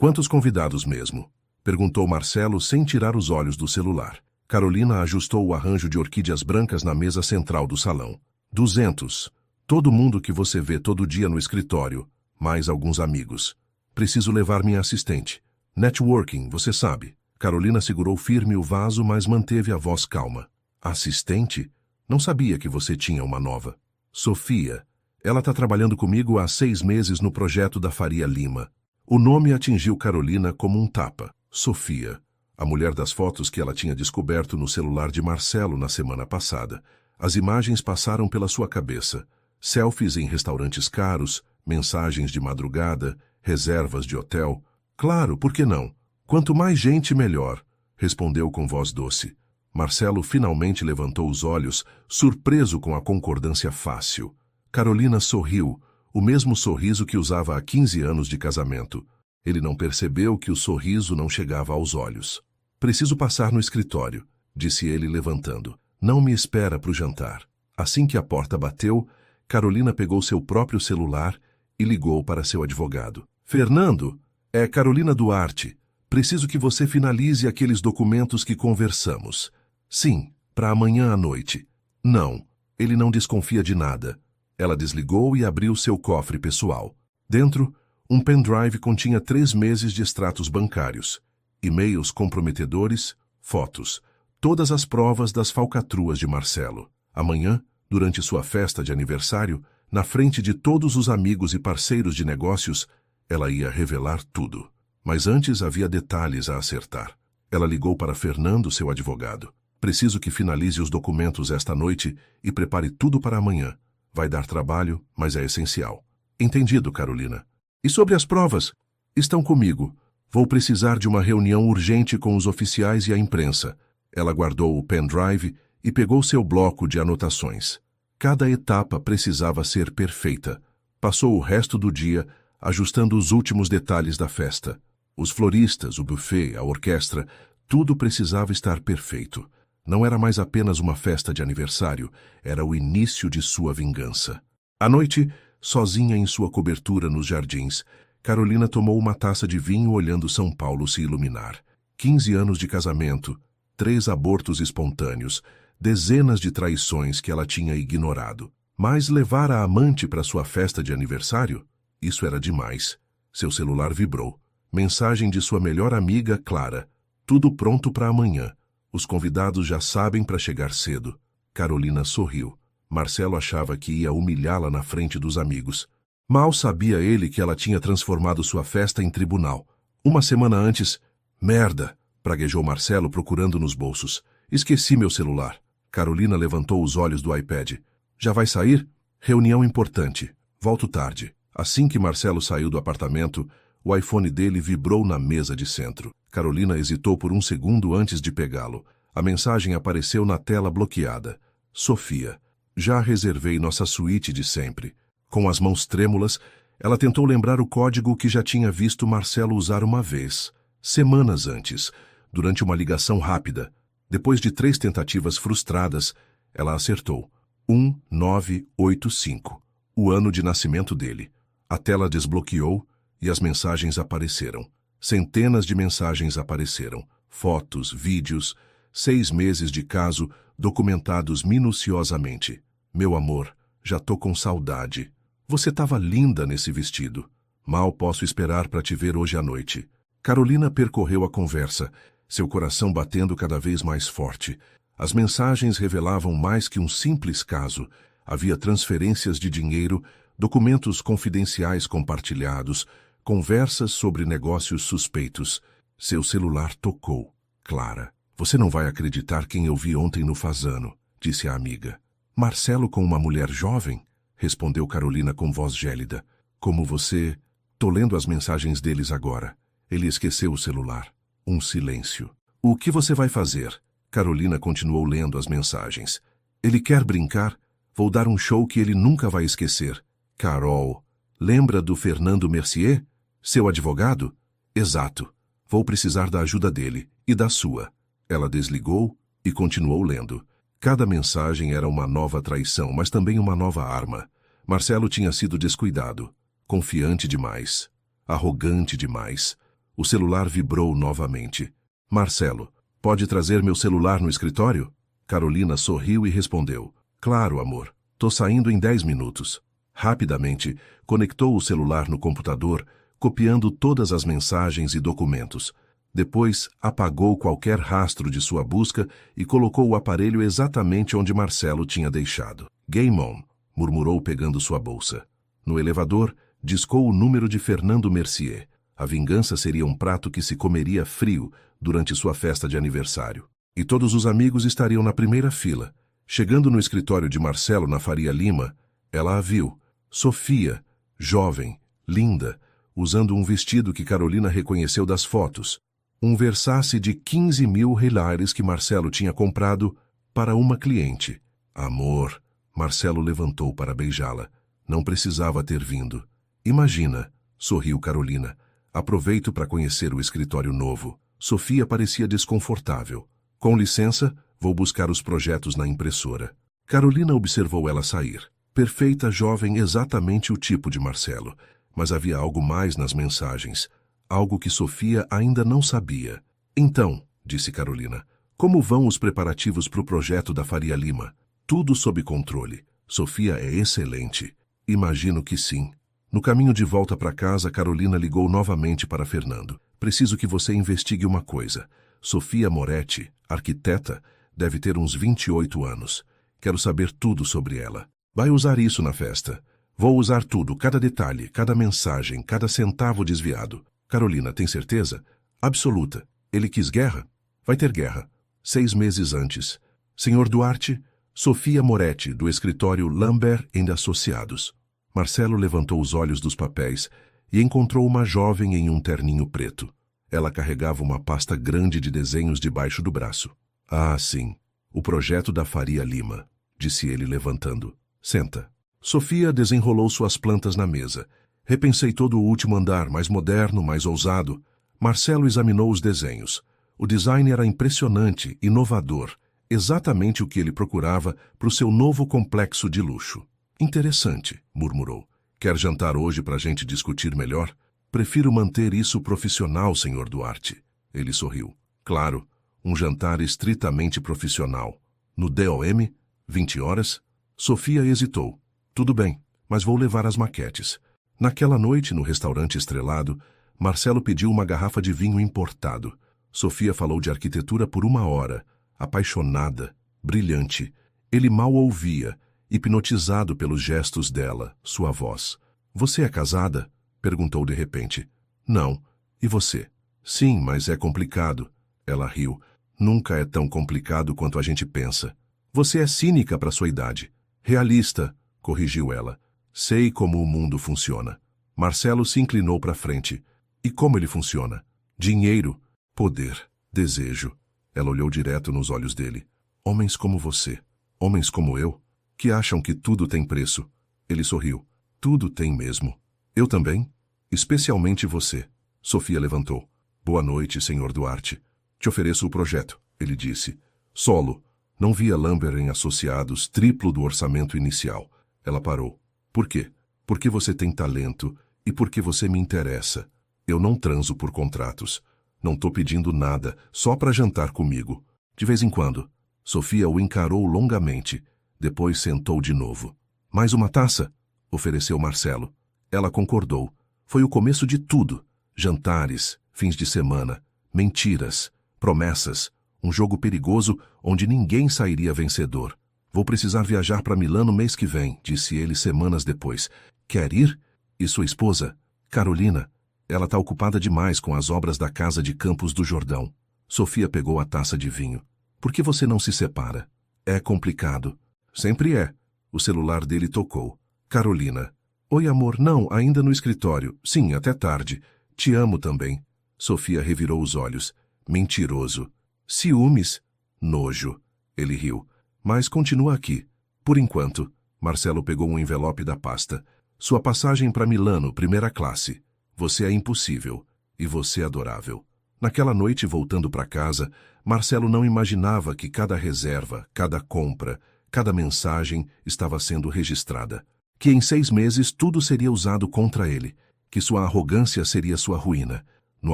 Quantos convidados mesmo? Perguntou Marcelo sem tirar os olhos do celular. Carolina ajustou o arranjo de orquídeas brancas na mesa central do salão. 200. Todo mundo que você vê todo dia no escritório, mais alguns amigos. Preciso levar minha assistente. Networking, você sabe. Carolina segurou firme o vaso, mas manteve a voz calma. Assistente? Não sabia que você tinha uma nova. Sofia. Ela está trabalhando comigo há 6 meses no projeto da Faria Lima. O nome atingiu Carolina como um tapa. Sofia. A mulher das fotos que ela tinha descoberto no celular de Marcelo na semana passada. As imagens passaram pela sua cabeça. Selfies em restaurantes caros, mensagens de madrugada, reservas de hotel. Claro, por que não? Quanto mais gente, melhor, respondeu com voz doce. Marcelo finalmente levantou os olhos, surpreso com a concordância fácil. Carolina sorriu, o mesmo sorriso que usava há 15 anos de casamento. Ele não percebeu que o sorriso não chegava aos olhos. Preciso passar no escritório, disse ele levantando. Não me espera para o jantar. Assim que a porta bateu, Carolina pegou seu próprio celular e ligou para seu advogado. Fernando, é Carolina Duarte. Preciso que você finalize aqueles documentos que conversamos. Sim, para amanhã à noite. Não, ele não desconfia de nada. Ela desligou e abriu seu cofre pessoal. Dentro, um pendrive continha 3 meses de extratos bancários, e-mails comprometedores, fotos, todas as provas das falcatruas de Marcelo. Amanhã, durante sua festa de aniversário, na frente de todos os amigos e parceiros de negócios, ela ia revelar tudo. Mas antes havia detalhes a acertar. Ela ligou para Fernando, seu advogado. Preciso que finalize os documentos esta noite e prepare tudo para amanhã. Vai dar trabalho, mas é essencial. Entendido, Carolina. E sobre as provas? Estão comigo. Vou precisar de uma reunião urgente com os oficiais e a imprensa. Ela guardou o pendrive e pegou seu bloco de anotações. Cada etapa precisava ser perfeita. Passou o resto do dia ajustando os últimos detalhes da festa. Os floristas, o buffet, a orquestra, tudo precisava estar perfeito. Não era mais apenas uma festa de aniversário, era o início de sua vingança. À noite, sozinha em sua cobertura nos jardins, Carolina tomou uma taça de vinho olhando São Paulo se iluminar. 15 anos de casamento, 3 abortos espontâneos, dezenas de traições que ela tinha ignorado. Mas levar a amante para sua festa de aniversário? Isso era demais. Seu celular vibrou. Mensagem de sua melhor amiga, Clara. Tudo pronto para amanhã. Os convidados já sabem para chegar cedo. Carolina sorriu. Marcelo achava que ia humilhá-la na frente dos amigos. Mal sabia ele que ela tinha transformado sua festa em tribunal. Uma semana antes... Merda! Praguejou Marcelo procurando nos bolsos. Esqueci meu celular. Carolina levantou os olhos do iPad. Já vai sair? Reunião importante. Volto tarde. Assim que Marcelo saiu do apartamento, o iPhone dele vibrou na mesa de centro. Carolina hesitou por um segundo antes de pegá-lo. A mensagem apareceu na tela bloqueada. Sofia. Já reservei nossa suíte de sempre. Com as mãos trêmulas, ela tentou lembrar o código que já tinha visto Marcelo usar uma vez, semanas antes, durante uma ligação rápida. Depois de 3 tentativas frustradas, ela acertou. 1985. O ano de nascimento dele. A tela desbloqueou e as mensagens apareceram. Centenas de mensagens apareceram. Fotos, vídeos, 6 meses de caso documentados minuciosamente. Meu amor, já tô com saudade. Você estava linda nesse vestido. Mal posso esperar para te ver hoje à noite. Carolina percorreu a conversa, seu coração batendo cada vez mais forte. As mensagens revelavam mais que um simples caso. Havia transferências de dinheiro, documentos confidenciais compartilhados, conversas sobre negócios suspeitos. Seu celular tocou. Clara. Você não vai acreditar quem eu vi ontem no Fazano, disse a amiga. Marcelo com uma mulher jovem? Respondeu Carolina com voz gélida. Como você... Tô lendo as mensagens deles agora. Ele esqueceu o celular. Um silêncio. O que você vai fazer? Carolina continuou lendo as mensagens. Ele quer brincar? Vou dar um show que ele nunca vai esquecer. Carol, lembra do Fernando Mercier? Seu advogado? Exato. Vou precisar da ajuda dele e da sua. Ela desligou e continuou lendo. Cada mensagem era uma nova traição, mas também uma nova arma. Marcelo tinha sido descuidado, confiante demais, arrogante demais. O celular vibrou novamente. Marcelo, pode trazer meu celular no escritório? Carolina sorriu e respondeu. Claro, amor. Tô saindo em 10 minutos. Rapidamente, conectou o celular no computador, copiando todas as mensagens e documentos. Depois, apagou qualquer rastro de sua busca e colocou o aparelho exatamente onde Marcelo tinha deixado. Game on, murmurou pegando sua bolsa. No elevador, discou o número de Fernando Mercier. A vingança seria um prato que se comeria frio durante sua festa de aniversário. E todos os amigos estariam na primeira fila. Chegando no escritório de Marcelo na Faria Lima, ela a viu. Sofia, jovem, linda, usando um vestido que Carolina reconheceu das fotos. Um Versace de 15 mil reais que Marcelo tinha comprado para uma cliente. Amor, Marcelo levantou para beijá-la. Não precisava ter vindo. Imagina, sorriu Carolina. Aproveito para conhecer o escritório novo. Sofia parecia desconfortável. Com licença, vou buscar os projetos na impressora. Carolina observou ela sair. Perfeita jovem, exatamente o tipo de Marcelo. Mas havia algo mais nas mensagens. Algo que Sofia ainda não sabia. Então, disse Carolina, como vão os preparativos para o projeto da Faria Lima? Tudo sob controle. Sofia é excelente. Imagino que sim. No caminho de volta para casa, Carolina ligou novamente para Fernando. Preciso que você investigue uma coisa. Sofia Moretti, arquiteta, deve ter uns 28 anos. Quero saber tudo sobre ela. Vai usar isso na festa. Vou usar tudo, cada detalhe, cada mensagem, cada centavo desviado. Carolina, tem certeza? Absoluta. Ele quis guerra? Vai ter guerra. 6 meses antes. Senhor Duarte, Sofia Moretti, do escritório Lambert & Associados. Marcelo levantou os olhos dos papéis e encontrou uma jovem em um terninho preto. Ela carregava uma pasta grande de desenhos debaixo do braço. Ah, sim. O projeto da Faria Lima, disse ele levantando. Senta. Sofia desenrolou suas plantas na mesa. Repensei todo o último andar, mais moderno, mais ousado. Marcelo examinou os desenhos. O design era impressionante, inovador. Exatamente o que ele procurava para o seu novo complexo de luxo. Interessante, murmurou. Quer jantar hoje para a gente discutir melhor? Prefiro manter isso profissional, Sr. Duarte. Ele sorriu. Claro, um jantar estritamente profissional. No DOM, 20 horas? Sofia hesitou. Tudo bem, mas vou levar as maquetes. Naquela noite, no restaurante estrelado, Marcelo pediu uma garrafa de vinho importado. Sofia falou de arquitetura por 1 hora, apaixonada, brilhante. Ele mal ouvia, hipnotizado pelos gestos dela, sua voz. Você é casada? Perguntou de repente. Não. E você? Sim, mas é complicado. Ela riu. Nunca é tão complicado quanto a gente pensa. Você é cínica para sua idade. Realista, corrigiu ela. Sei como o mundo funciona. Marcelo se inclinou para frente. E como ele funciona? Dinheiro, poder, desejo. Ela olhou direto nos olhos dele. Homens como você, homens como eu, que acham que tudo tem preço. Ele sorriu. Tudo tem mesmo. Eu também? Especialmente você. Sofia levantou. Boa noite, Sr. Duarte. Te ofereço o projeto, ele disse. Solo. Não via Lambert & Associados, triplo do orçamento inicial. Ela parou. Por quê? Porque você tem talento e porque você me interessa. Eu não transo por contratos. Não tô pedindo nada, só para jantar comigo. De vez em quando. Sofia o encarou longamente. Depois sentou de novo. Mais uma taça? Ofereceu Marcelo. Ela concordou. Foi o começo de tudo. Jantares, fins de semana, mentiras, promessas, um jogo perigoso onde ninguém sairia vencedor. Vou precisar viajar para Milano mês que vem, disse ele semanas depois. Quer ir? E sua esposa? Carolina? Ela está ocupada demais com as obras da casa de Campos do Jordão. Sofia pegou a taça de vinho. Por que você não se separa? É complicado. Sempre é. O celular dele tocou. Carolina. Oi, amor. Não, ainda no escritório. Sim, até tarde. Te amo também. Sofia revirou os olhos. Mentiroso. Ciúmes. Nojo. Ele riu. Mas continua aqui. Por enquanto. Marcelo pegou um envelope da pasta. Sua passagem para Milano, primeira classe. Você é impossível. E você adorável. Naquela noite, voltando para casa, Marcelo não imaginava que cada reserva, cada compra, cada mensagem estava sendo registrada. Que em 6 meses tudo seria usado contra ele. Que sua arrogância seria sua ruína. No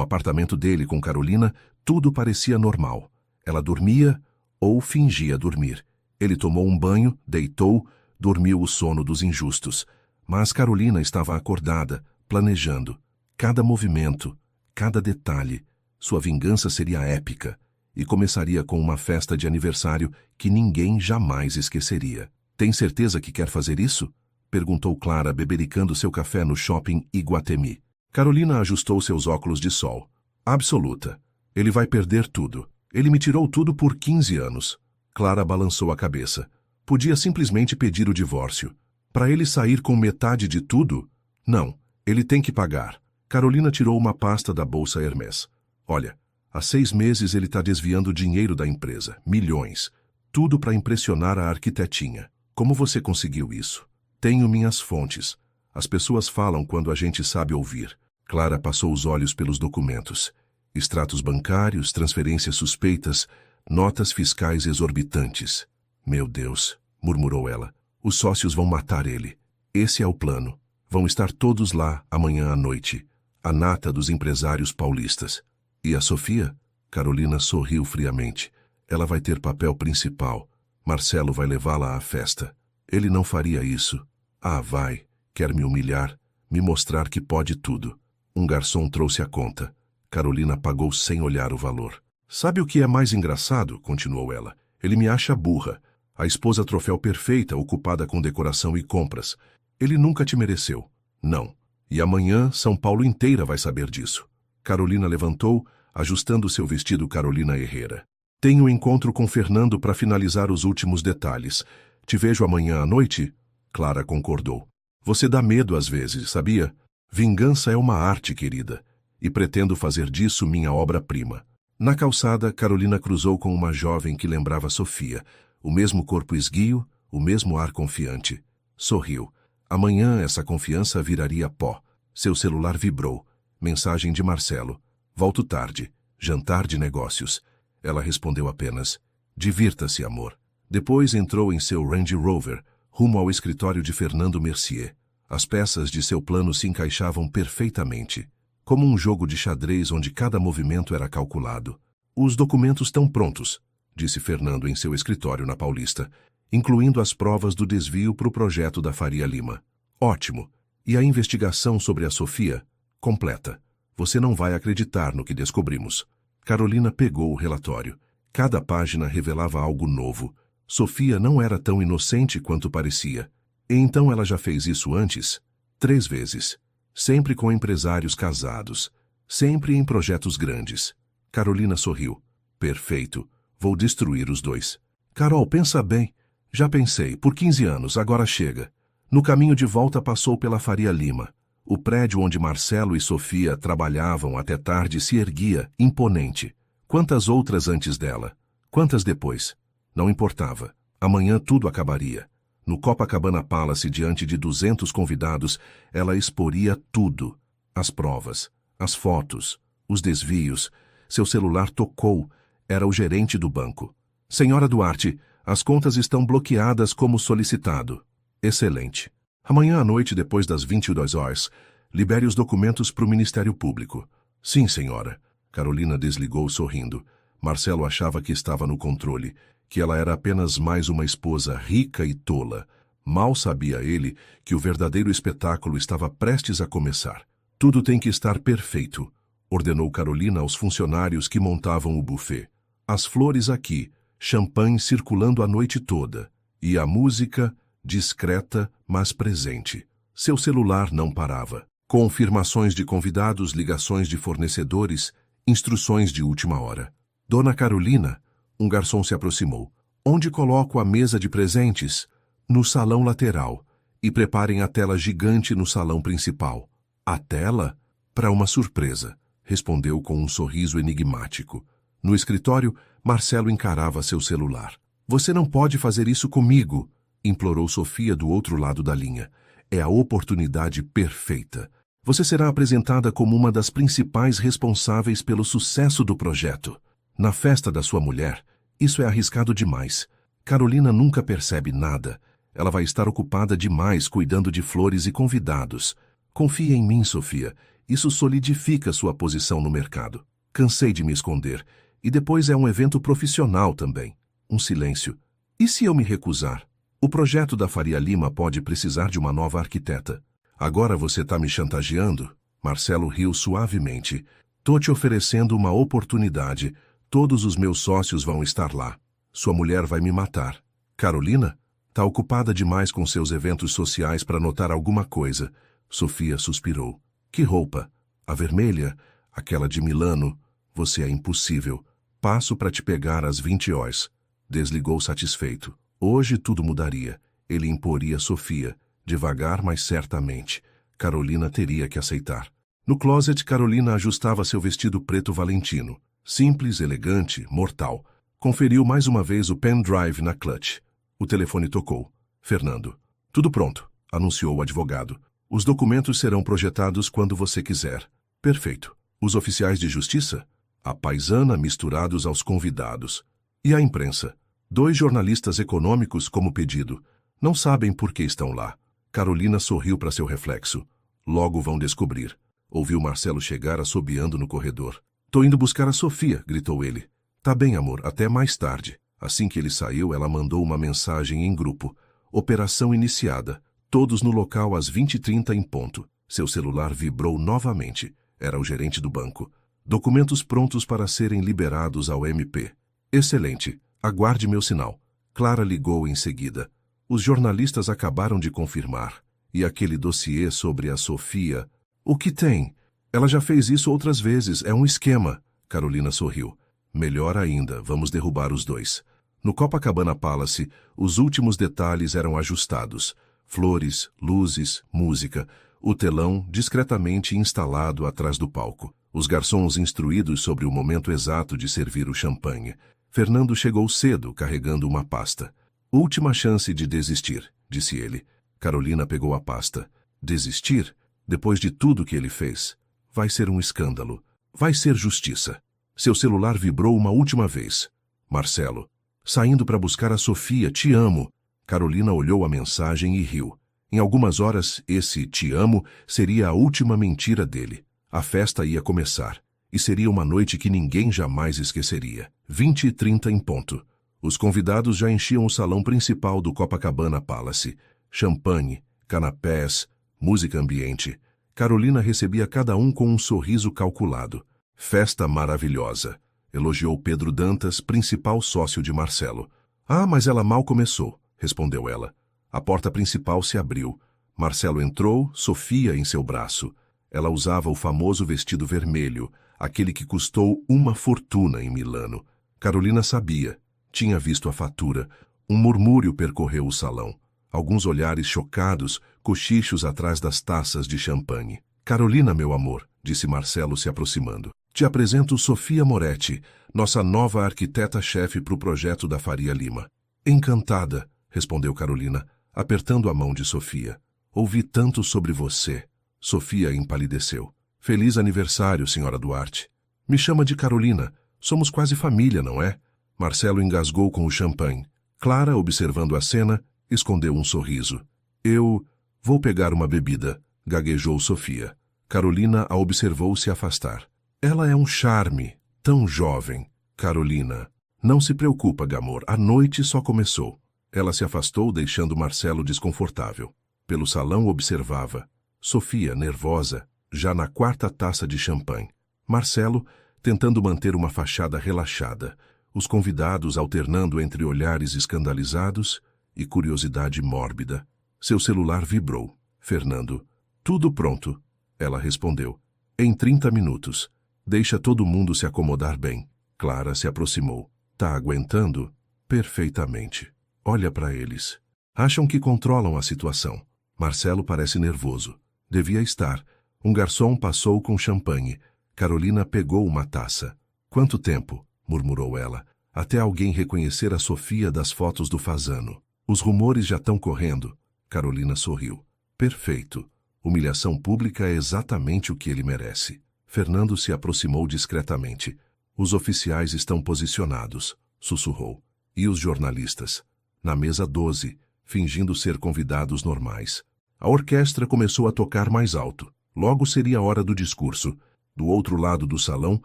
apartamento dele com Carolina, tudo parecia normal. Ela dormia ou fingia dormir. Ele tomou um banho, deitou, dormiu o sono dos injustos. Mas Carolina estava acordada, planejando. Cada movimento, cada detalhe. Sua vingança seria épica e começaria com uma festa de aniversário que ninguém jamais esqueceria. Tem certeza que quer fazer isso? Perguntou Clara, bebericando seu café no shopping Iguatemi. Carolina ajustou seus óculos de sol. Absoluta. Ele vai perder tudo. Ele me tirou tudo por 15 anos. Clara balançou a cabeça. Podia simplesmente pedir o divórcio. Para ele sair com metade de tudo? Não, ele tem que pagar. Carolina tirou uma pasta da bolsa Hermès. Olha, há 6 meses ele está desviando dinheiro da empresa, milhões. Tudo para impressionar a arquitetinha. Como você conseguiu isso? Tenho minhas fontes. As pessoas falam quando a gente sabe ouvir. Clara passou os olhos pelos documentos. Extratos bancários, transferências suspeitas, notas fiscais exorbitantes. Meu Deus, murmurou ela. Os sócios vão matar ele. Esse é o plano. Vão estar todos lá amanhã à noite. A nata dos empresários paulistas. E a Sofia? Carolina sorriu friamente. Ela vai ter papel principal. Marcelo vai levá-la à festa. Ele não faria isso. Ah, vai. Quer me humilhar? Me mostrar que pode tudo. Um garçom trouxe a conta. Carolina pagou sem olhar o valor. Sabe o que é mais engraçado? Continuou ela. Ele me acha burra. A esposa troféu perfeita, ocupada com decoração e compras. Ele nunca te mereceu. Não. E amanhã São Paulo inteira vai saber disso. Carolina levantou, ajustando seu vestido Carolina Herrera. Tenho um encontro com Fernando para finalizar os últimos detalhes. Te vejo amanhã à noite? Clara concordou. Você dá medo às vezes, sabia? Vingança é uma arte, querida. E pretendo fazer disso minha obra-prima. Na calçada, Carolina cruzou com uma jovem que lembrava Sofia. O mesmo corpo esguio, o mesmo ar confiante. Sorriu. Amanhã essa confiança viraria pó. Seu celular vibrou. Mensagem de Marcelo. Volto tarde. Jantar de negócios. Ela respondeu apenas. Divirta-se, amor. Depois entrou em seu Range Rover, rumo ao escritório de Fernando Mercier. As peças de seu plano se encaixavam perfeitamente, como um jogo de xadrez onde cada movimento era calculado. Os documentos estão prontos, disse Fernando em seu escritório na Paulista, incluindo as provas do desvio para o projeto da Faria Lima. Ótimo. E a investigação sobre a Sofia? Completa. Você não vai acreditar no que descobrimos. Carolina pegou o relatório. Cada página revelava algo novo. Sofia não era tão inocente quanto parecia. E então ela já fez isso antes? 3 vezes. Sempre com empresários casados. Sempre em projetos grandes. Carolina sorriu. Perfeito. Vou destruir os 2. Carol, pensa bem. Já pensei, por 15 anos, agora chega. No caminho de volta passou pela Faria Lima. O prédio onde Marcelo e Sofia trabalhavam até tarde se erguia, imponente. Quantas outras antes dela? Quantas depois? Não importava. Amanhã tudo acabaria. No Copacabana Palace, diante de 200 convidados, ela exporia tudo. As provas, as fotos, os desvios. Seu celular tocou. Era o gerente do banco. Senhora Duarte, as contas estão bloqueadas como solicitado. Excelente. Amanhã à noite, depois das 22 horas, libere os documentos para o Ministério Público. Sim, senhora. Carolina desligou sorrindo. Marcelo achava que estava no controle, que ela era apenas mais uma esposa rica e tola. Mal sabia ele que o verdadeiro espetáculo estava prestes a começar. Tudo tem que estar perfeito, ordenou Carolina aos funcionários que montavam o buffet. As flores aqui, champanhe circulando a noite toda, e a música, discreta, mas presente. Seu celular não parava. Confirmações de convidados, ligações de fornecedores, instruções de última hora. Dona Carolina, um garçom se aproximou. Onde coloco a mesa de presentes? No salão lateral. E preparem a tela gigante no salão principal. A tela? Para uma surpresa, respondeu com um sorriso enigmático. No escritório, Marcelo encarava seu celular. Você não pode fazer isso comigo, implorou Sofia do outro lado da linha. É a oportunidade perfeita. Você será apresentada como uma das principais responsáveis pelo sucesso do projeto. Na festa da sua mulher, isso é arriscado demais. Carolina nunca percebe nada. Ela vai estar ocupada demais cuidando de flores e convidados. Confia em mim, Sofia. Isso solidifica sua posição no mercado. Cansei de me esconder. E depois é um evento profissional também. Um silêncio. E se eu me recusar? O projeto da Faria Lima pode precisar de uma nova arquiteta. Agora você está me chantageando? Marcelo riu suavemente. Tô te oferecendo uma oportunidade. Todos os meus sócios vão estar lá. Sua mulher vai me matar. Carolina? Tá ocupada demais com seus eventos sociais para notar alguma coisa. Sofia suspirou. Que roupa? A vermelha? Aquela de Milano? Você é impossível. Passo para te pegar às 20 horas. Desligou satisfeito. Hoje tudo mudaria. Ele imporia Sofia. Devagar, mas certamente. Carolina teria que aceitar. No closet, Carolina ajustava seu vestido preto valentino. Simples, elegante, mortal. Conferiu mais uma vez o pendrive na clutch. O telefone tocou. Fernando. Tudo pronto, anunciou o advogado. Os documentos serão projetados quando você quiser. Perfeito. Os oficiais de justiça? A paisana misturados aos convidados. E a imprensa? 2 jornalistas econômicos como pedido. Não sabem por que estão lá. Carolina sorriu para seu reflexo. Logo vão descobrir. Ouviu Marcelo chegar assobiando no corredor. Tô indo buscar a Sofia, gritou ele. Tá bem, amor, até mais tarde. Assim que ele saiu, ela mandou uma mensagem em grupo. Operação iniciada. Todos no local às 20h30 em ponto. Seu celular vibrou novamente. Era o gerente do banco. Documentos prontos para serem liberados ao MP. Excelente. Aguarde meu sinal. Clara ligou em seguida. Os jornalistas acabaram de confirmar. E aquele dossiê sobre a Sofia? O que tem? Ela já fez isso outras vezes. É um esquema. Carolina sorriu. Melhor ainda, vamos derrubar os 2. No Copacabana Palace, os últimos detalhes eram ajustados. Flores, luzes, música. O telão discretamente instalado atrás do palco. Os garçons instruídos sobre o momento exato de servir o champanhe. Fernando chegou cedo, carregando uma pasta. Última chance de desistir, disse ele. Carolina pegou a pasta. Desistir? Depois de tudo que ele fez? Vai ser um escândalo. Vai ser justiça. Seu celular vibrou uma última vez. Marcelo. Saindo para buscar a Sofia, te amo. Carolina olhou a mensagem e riu. Em algumas horas, esse te amo seria a última mentira dele. A festa ia começar. E seria uma noite que ninguém jamais esqueceria. 20h30 em ponto. Os convidados já enchiam o salão principal do Copacabana Palace. Champanhe, canapés, música ambiente. Carolina recebia cada um com um sorriso calculado. Festa maravilhosa, elogiou Pedro Dantas, principal sócio de Marcelo. Ah, mas ela mal começou, respondeu ela. A porta principal se abriu. Marcelo entrou, Sofia em seu braço. Ela usava o famoso vestido vermelho, aquele que custou uma fortuna em Milano. Carolina sabia. Tinha visto a fatura. Um murmúrio percorreu o salão. Alguns olhares chocados, cochichos atrás das taças de champanhe. Carolina, meu amor, disse Marcelo se aproximando. Te apresento Sofia Moretti, nossa nova arquiteta-chefe para o projeto da Faria Lima. Encantada, respondeu Carolina, apertando a mão de Sofia. Ouvi tanto sobre você. Sofia empalideceu. Feliz aniversário, senhora Duarte. Me chama de Carolina. Somos quase família, não é? Marcelo engasgou com o champanhe. Clara, observando a cena, escondeu um sorriso. Eu vou pegar uma bebida, gaguejou Sofia. Carolina a observou se afastar. Ela é um charme, tão jovem. Carolina. Não se preocupa, Gamor, a noite só começou. Ela se afastou, deixando Marcelo desconfortável. Pelo salão observava. Sofia, nervosa, já na 4ª taça de champanhe. Marcelo, tentando manter uma fachada relaxada. Os convidados alternando entre olhares escandalizados e curiosidade mórbida. Seu celular vibrou. Fernando. Tudo pronto. Ela respondeu. Em 30 minutos. Deixa todo mundo se acomodar bem. Clara se aproximou. Tá aguentando? Perfeitamente. Olha para eles. Acham que controlam a situação. Marcelo parece nervoso. Devia estar. Um garçom passou com champanhe. Carolina pegou uma taça. Quanto tempo? Murmurou ela. Até alguém reconhecer a Sofia das fotos do Fasano. Os rumores já estão correndo. Carolina sorriu. Perfeito. Humilhação pública é exatamente o que ele merece. Fernando se aproximou discretamente. Os oficiais estão posicionados, sussurrou. E os jornalistas? Na mesa 12, fingindo ser convidados normais. A orquestra começou a tocar mais alto. Logo seria a hora do discurso. Do outro lado do salão,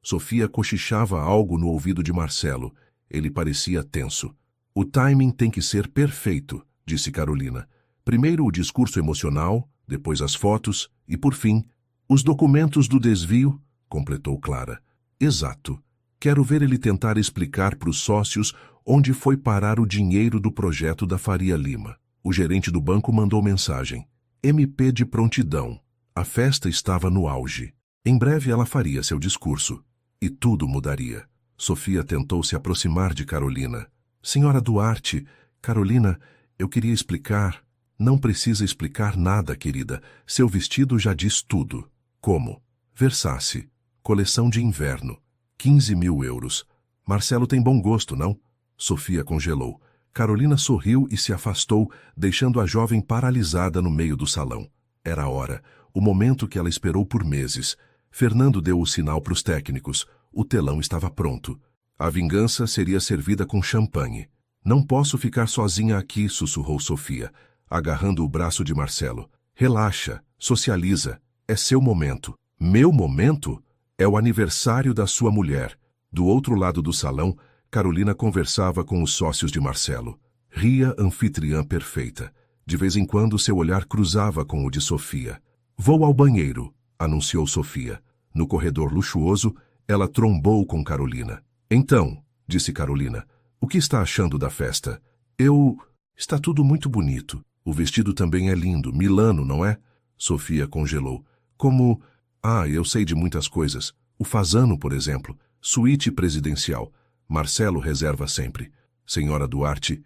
Sofia cochichava algo no ouvido de Marcelo. Ele parecia tenso. O timing tem que ser perfeito, disse Carolina. Primeiro o discurso emocional, depois as fotos e, por fim, os documentos do desvio, completou Clara. Exato. Quero ver ele tentar explicar para os sócios onde foi parar o dinheiro do projeto da Faria Lima. O gerente do banco mandou mensagem. MP de prontidão. A festa estava no auge. Em breve ela faria seu discurso. E tudo mudaria. Sofia tentou se aproximar de Carolina. Senhora Duarte, Carolina, eu queria explicar. Não precisa explicar nada, querida. Seu vestido já diz tudo. Como? Versace. Coleção de inverno. 15.000 euros. Marcelo tem bom gosto, não? Sofia congelou. Carolina sorriu e se afastou, deixando a jovem paralisada no meio do salão. Era a hora, o momento que ela esperou por meses. Fernando deu o sinal para os técnicos. O telão estava pronto. A vingança seria servida com champanhe. Não posso ficar sozinha aqui, sussurrou Sofia, agarrando o braço de Marcelo. Relaxa, socializa. É seu momento. Meu momento? É o aniversário da sua mulher. Do outro lado do salão, Carolina conversava com os sócios de Marcelo. Ria anfitriã perfeita. De vez em quando seu olhar cruzava com o de Sofia. Vou ao banheiro, anunciou Sofia. No corredor luxuoso, ela trombou com Carolina. Então, disse Carolina, o que está achando da festa? Está tudo muito bonito. O vestido também é lindo. Milano, não é? Sofia congelou. Como... eu sei de muitas coisas. O Fasano, por exemplo. Suíte presidencial. Marcelo reserva sempre. Senhora Duarte,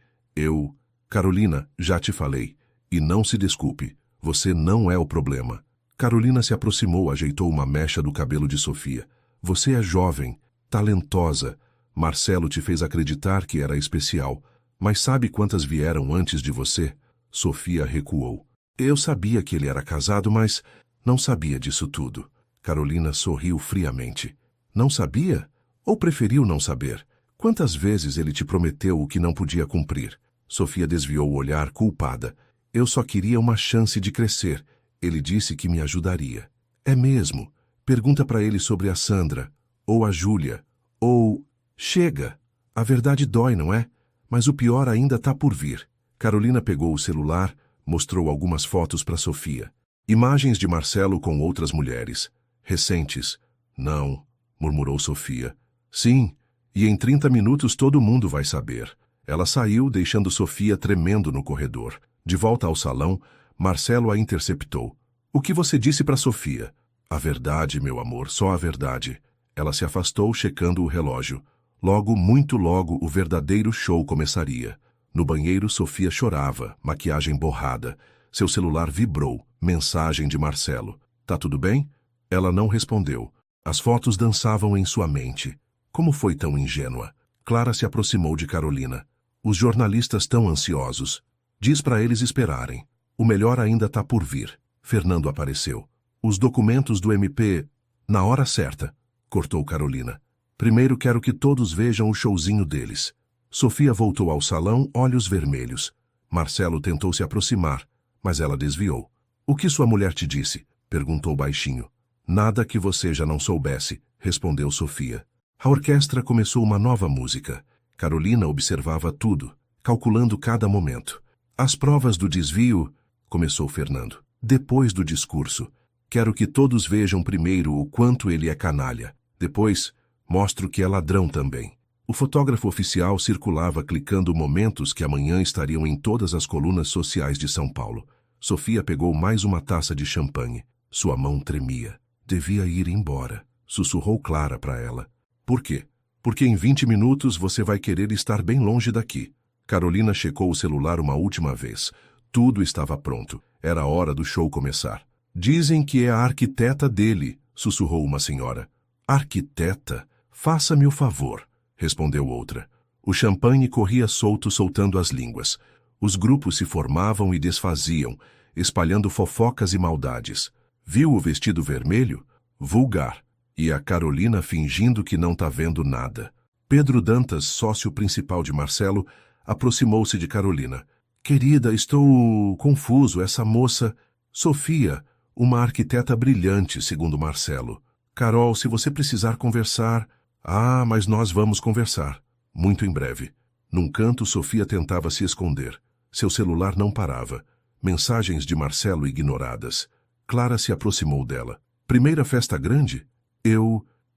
Carolina, já te falei. E não se desculpe. Você não é o problema. Carolina se aproximou, ajeitou uma mecha do cabelo de Sofia. Você é jovem, talentosa. Marcelo te fez acreditar que era especial. Mas sabe quantas vieram antes de você? Sofia recuou. Eu sabia que ele era casado, mas não sabia disso tudo. Carolina sorriu friamente. Não sabia? Ou preferiu não saber? Quantas vezes ele te prometeu o que não podia cumprir? Sofia desviou o olhar culpada. Eu só queria uma chance de crescer. Ele disse que me ajudaria. É mesmo? Pergunta para ele sobre a Sandra, ou a Júlia, ou... Chega! A verdade dói, não é? Mas o pior ainda está por vir. Carolina pegou o celular, mostrou algumas fotos para Sofia. Imagens de Marcelo com outras mulheres. Recentes. Não, murmurou Sofia. Sim, e em 30 minutos todo mundo vai saber. Ela saiu, deixando Sofia tremendo no corredor. De volta ao salão, Marcelo a interceptou. O que você disse para Sofia? A verdade, meu amor, só a verdade. Ela se afastou, checando o relógio. Logo, muito logo, o verdadeiro show começaria. No banheiro, Sofia chorava, maquiagem borrada. Seu celular vibrou. Mensagem de Marcelo. Tá tudo bem? Ela não respondeu. As fotos dançavam em sua mente. Como foi tão ingênua? Clara se aproximou de Carolina. Os jornalistas tão ansiosos. Diz para eles esperarem. O melhor ainda tá por vir. Fernando apareceu. Os documentos do MP... Na hora certa, cortou Carolina. Primeiro quero que todos vejam o showzinho deles. Sofia voltou ao salão, olhos vermelhos. Marcelo tentou se aproximar, mas ela desviou. O que sua mulher te disse? Perguntou baixinho. Nada que você já não soubesse, respondeu Sofia. A orquestra começou uma nova música. Carolina observava tudo, calculando cada momento. As provas do desvio, começou Fernando. Depois do discurso. Quero que todos vejam primeiro o quanto ele é canalha. Depois, mostro que é ladrão também. O fotógrafo oficial circulava clicando momentos que amanhã estariam em todas as colunas sociais de São Paulo. Sofia pegou mais uma taça de champanhe. Sua mão tremia. Devia ir embora, sussurrou Clara para ela. Por quê? Porque em 20 minutos você vai querer estar bem longe daqui. Carolina checou o celular uma última vez. Tudo estava pronto. Era a hora do show começar. Dizem que é a arquiteta dele, sussurrou uma senhora. Arquiteta? Faça-me o favor, respondeu outra. O champanhe corria solto, soltando as línguas. Os grupos se formavam e desfaziam, espalhando fofocas e maldades. Viu o vestido vermelho? Vulgar. E a Carolina fingindo que não tá vendo nada. Pedro Dantas, sócio principal de Marcelo, aproximou-se de Carolina. Querida, estou confuso, essa moça... Sofia, Uma arquiteta brilhante, segundo Marcelo. Carol, se você precisar conversar... Ah, mas nós vamos conversar. Muito em breve. Num canto, Sofia tentava se esconder. Seu celular não parava. Mensagens de Marcelo ignoradas. Clara se aproximou dela. Primeira festa grande?